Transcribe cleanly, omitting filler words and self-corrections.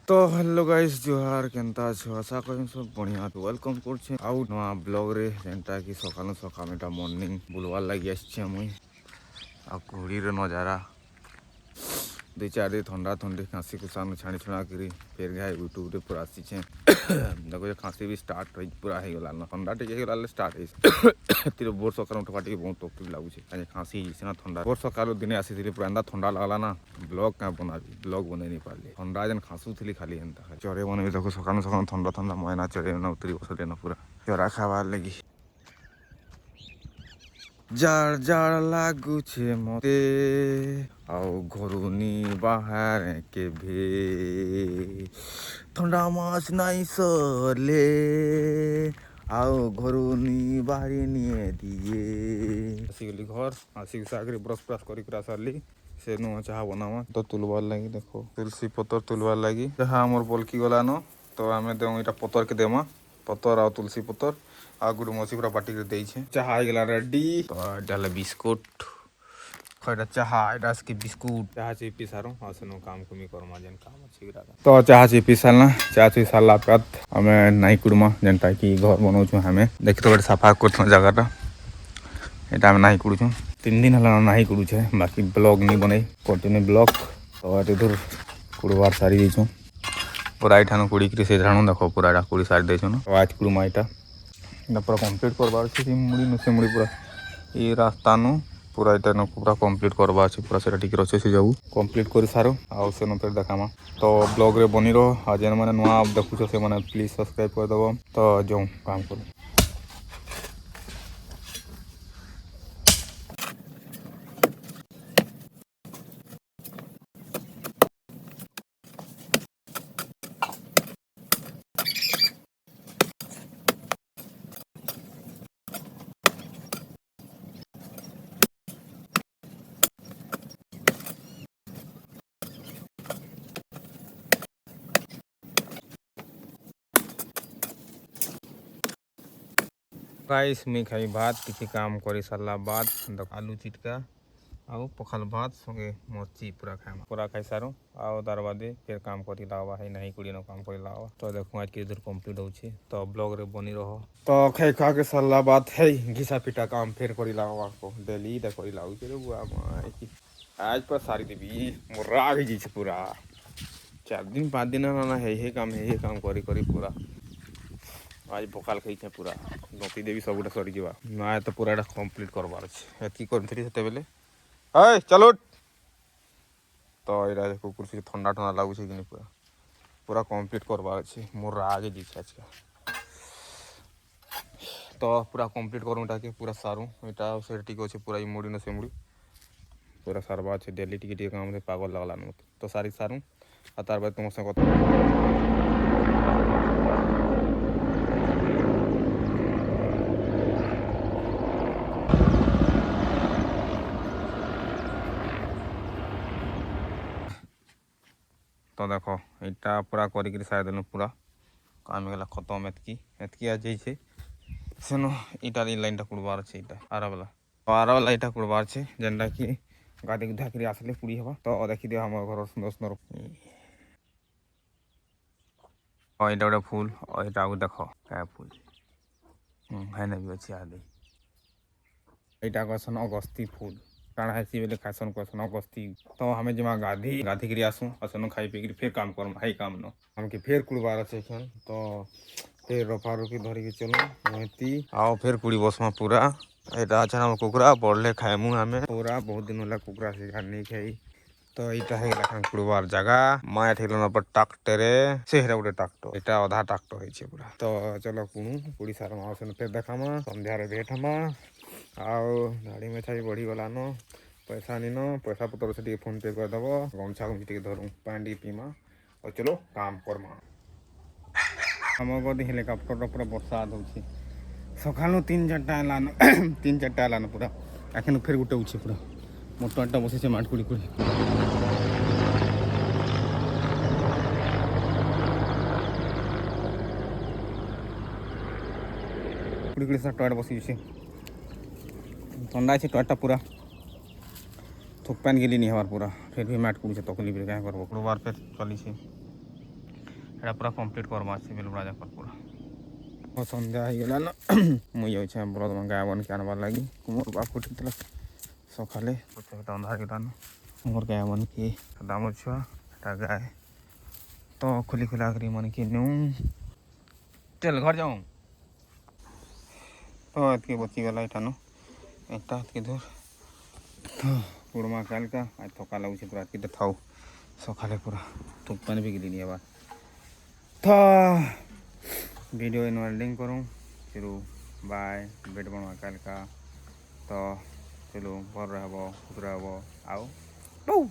तो hello guys जोहार केनता छो आशा करी सब बढ़िया तो वेलकम करछे आउ नवा ब्लॉग रे जेनटा कि सकालु सकामेटा मॉर्निंग बुलवार लागि आछे मुई आ कुड़ी रे नजारा दुई चार दिन ठंडा ठंडी खांसी कुसान छाणी छुणा करी फिर गए यूट्यूब रे पूरा आसीछे देखो खांसी भी स्टार्ट हो पूरा हो गला न ठंडा टिके गला स्टार्ट हो तिर बोर सकाल उठवा टिके बहुत तकलीफ लागुछे काजे खांसी हिसे ना ठंडा बोर सकाल दिने आसी पूरा एंदा ठंडा लागला ना ब्लॉग का बनाबी ब्लॉग बनै नहीं पारली ठंडा जन खांसू थी खाली एंता चरे बने देखो सकाल सकाल ठंडा ठंडा मयना चरे ना उतरी बसले ना पूरा चरा खावार लगी जार जार लागुछे मते आओ घरुनी बाहर के भे ठंडा मास नाई सरले आओ घरुनी बाहरी निये दिए आसिगली घर आसिक सागरी ब्रश ब्रश करी सारली से नु चाहा बनावा तो तुलबार लगी देखो तुलसी पतर तुलबार लगी जहाँ आमर बोलकी गला न तो आमे देऊ इटा पतर के देमा पतर आ तुलसी पतर आ गुड़ मसी पूरा बाटी के देई छे चाहा आइगला रेडी तो डाले बिस्कुट खैरा चाहा एडास के बिस्कुट चाहा चे पी सारो आसनो काम कुमी करमा जेन काम अछि गिरा तो चाहा चे पी सालना चाहा चे साला पत हमें नाई कुड़मा जेनटा कि घर बनाउ छु हमें देखि तो सफा करथो जगहटा एटा हम नाई कुड़छु 3 दिन हला नाई कुड़ु छे बाकी ब्लॉग नहीं बनै कंटिन्यू ब्लॉग तो इधर कुड़वार सारी दी छु पूरा इठानो कुड़ी के से जानो देखो पूरा कुड़ी सारी दे छु न आज कुड़मा इटा पूरा कंप्लीट करबार छे मुड़ी न से मुड़ी पूरा ये रास्ता नु पूरा इटा न पूरा कंप्लीट करबा छे पूरा सेटा ठीक रछे से जाऊ कंप्लीट कर सारो आ से न फिर देखामा तो ब्लॉग रे बनी रहो आ जेन माने नुआ देखु छो से माने प्लीज सब्सक्राइब कर दबो तो जो काम करू गाइस मैं खाई भात किसी काम करी सारला बाद आलू चिटका आउ पखाल भात संगे मर्ची पूरा खाए पूरा खाई सारू आउ तार बादे फिर काम करी लावा है नहीं कुड़ी न काम करी लावा तो देखो आज के इधर कंप्लीट होछि तो ब्लॉग रे बनी रहो तो खाई खा के सारला बाद है घिसा पिटा काम फिर करी लावा को डेली दे करी लाउ रे बुआ माई आज पर सारी देवी मोरा भी जी पूरा 4 दिन 5 दिन ना है काम करी पूरा आज पखाल खाई पूरा नती देवी सब सरी जा ना तो पूरा कंप्लीट करवार अच्छे करी बेले है चलो तो यहाँ देखो कुर्सी ठंडा ठंडा लगुच कि पूरा पूरा कंप्लीट करवार अच्छे मोर आगे जीछे आज तो पूरा कंप्लीट करूँटा के पूरा सारू यहाँ से टी अच्छे पूरा मुड़ी न से मुड़ी पूरा सारवा अच्छे डेली टी काम पागल लगला मत तो सारी सारू आ तार बाद तुम संग तो देखो यहाँ पूरा कर सारी देलु पूरा काम गला खत्म एतकी आज जाइए सेनो इटा लाइन कुड़बार अच्छे इटा आरा वाला इटा कुड़बार अच्छे जेनटा कि गाड़ी गुधा कर आसले कुड़ी हवा तो देखी दियो हम घर सुंदर सुंदर यहाँ गोटे फूल और यहाँ देख क्या फूल है भी अच्छे आदि यहाँ कहसन अगस्ती फूल काଣା हेसी बेले खासन कहसन अगस्ती तो हमें जमा गाधी कर आसू आसन खाई पी फिर काम कर हाई काम न हमके फिर कुड़बार अच्छे तो फिर रफा रुकी धरिकी चलो मेहती आओ फिर कुड़ी बसमा पूरा यहाँ अच्छा हम कुकुरा बढ़ले खाएमु हमें पूरा बहुत दिन होला कुकुरा शिकार नहीं खाई तो यहाँ है कुड़बार जगह माया ठेल ट्राक्टरे से गोटे ट्राक्टर यहाँ अधा ट्राक्टर है पूरा तो चलो कुणु कुड़ी सार माउसन फिर देखामा संध्यारे भेट हमा आओ गाड़ी में छाई बढ़ी गला न पैसा नहीं न पैसा पतर से फोन पे करदेव गमछा गमछी धरू पानी पीमा और चलो काम करमा आम गदी हेलिकप्टर पूरा बरसात हो सका 3-4टा लान 3-4टा लान पूरा एखन फिर गोटे उठे पूरा मोटरटा बस माट कुड़ी कुड़ी कुड़ी कुड़ी टयट बसी ठंडा है टयटा पूरा थुक पान गेली नहीं हमार पूरा फिर भी माट कुड़ी तकलीफ क्या करब बार फिर चली एटा पूरा कंप्लीट करवा से बिल बड़ा जाकर पूरा सन्ध्या हो गला ना मुझे जाऊे बरद गाय बन के आनबार लगी मोर बाप उठी सकाले अंधार गलान मोर गाय बन के दामर छुआ गाय तो खुली खुला कर मन के नू चल घर जाऊँ तो एतके बची गला इठानु एटा एतके दूर तो पुरमा काल का आज थका लगुचे पूरा एतके थाउ सकाले पूरा थुक पानी भी गिली नहीं तो वीडियो एंडिंग करूँ चलो बाय बेट बनवा काल का तो चलो भर रहो खुश रहो आओ